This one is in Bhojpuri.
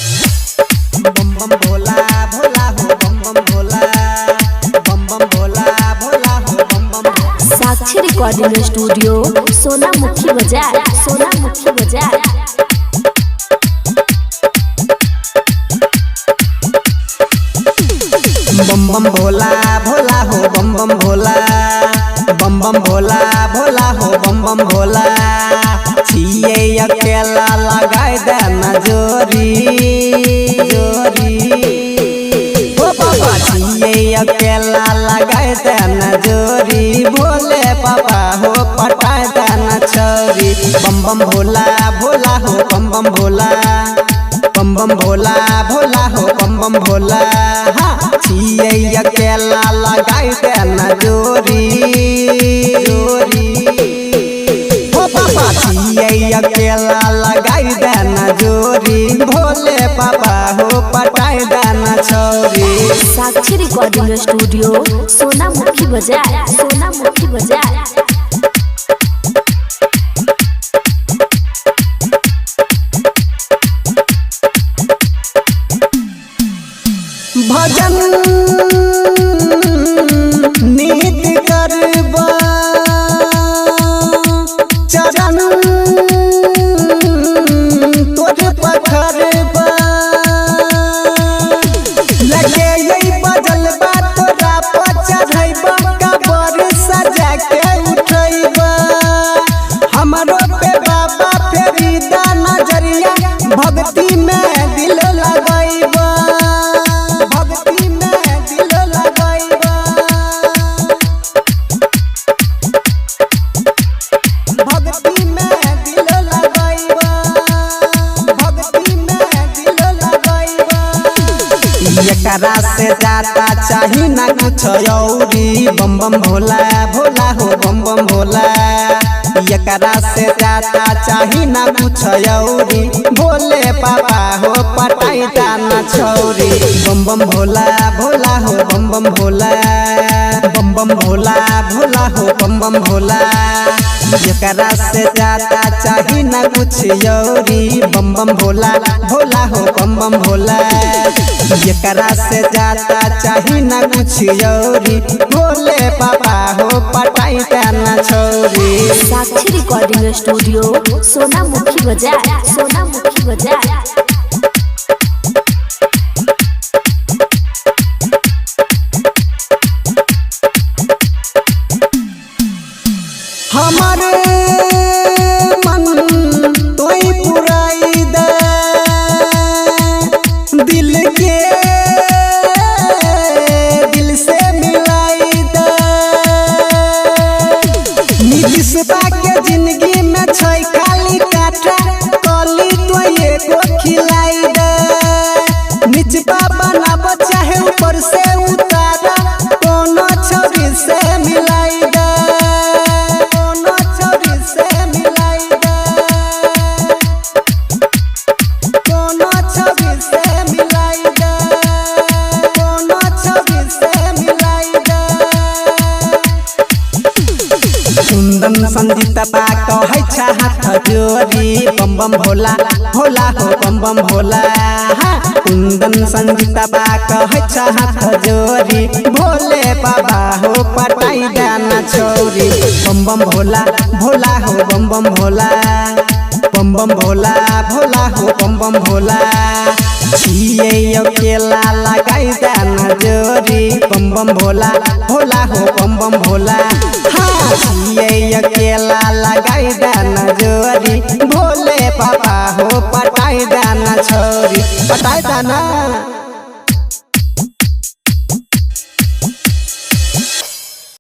बम बम भोला भोला हो बम बम भोला, बम बम भोला भोला हो बम बम भोला। साक्षी रिकॉर्डिंग स्टूडियो सोनामुखी बाजार, सोनामुखी बाजार। बम बम भोला भोला हो बम बम भोला, बम बम भोला भोला हो बम बम भोला। छिए अकेला लगाए देना जोरी जोरी, ओ बाबा छिए अकेला लगाए देना जोरी। भोले पापा हो पटाए देना छोरी। बम बम भोला भोला हो बम बम भोला, बम बम भोला भोला हो बम बम भोला। छिए अकेला लगाई देना जोरी जोरी, ओ बाबा छिए अकेला लगाई देना जोरी। भोले पापा हो पटाई देना छोरी। साक्षी रिकॉर्डिंग स्टूडियो सोनामुखी बाजार, सोनामुखी बाजार। भजन नीत करबा चरण तोर पखरबा। लगे यही बजलबा तोरा पर चढ़ैबा, कबर सजा के उठैबा। हमरो पे बाबा फेरी दा नजरिया, भक्ति में दिल लगैबा, भक्ति में दिल लगैबा, भक्ति में दिल लगैबा, भक्ति में दिल लगैबा। एकरा से जाता चाही ना कुछ औरी। बम बम भोला भोला हो बम बम भोला। एकरा से जाता चाही ना कुछ औरी। भोले पापा हो पटाई दाना छोरी। बम बम भोला भोला हो बम बम भोला, बम बम भोला भोला हो बम बम भोला। एकरा से जाता चाही ना कुछ औरी। बम बम भोला भोला हो बम बम भोला। एकरा से जाता चाही ना कुछ औरी। भोले पापा हो पटाई दाना छोरी। साक्षी रिकॉर्डिंग स्टूडियो सोनामुखी बाजार, सोनामुखी बाजार। हमारे मन तोई पुराई दे, दिल के दिल से मिलाई दे। निदिशता के जिंदगी में छै खाली काटा, कली तो एगो खिलाई दे। निचबा बनाब चाहे ऊपर से उतारा, कोनो छवि से मिलाई दे, कोनो छवि से मिलाई दे, कोनो छवि से मिलाई दे, कोनो छवि से मिलाई दे। कुंदन संजीता बा कहै छ हाथ जोड़ी। बम बम भोला भोला हो बम बम भोला। कुंदन संजीता बा कहै छ हाथ जोड़ी। भोले बाबा हो पटाई दाना छोरी। बम बम भोला भोला हो बम बम भोला, बम बम भोला भोला हो बम बम भोला। छिए अकेला लगाई दाना जोरी। बम बम भोला भोला हो बम बम भोला। छिए अकेला लगाई दाना जोरी। भोले पापा हो पटाई दाना छोरी, पटाई दाना।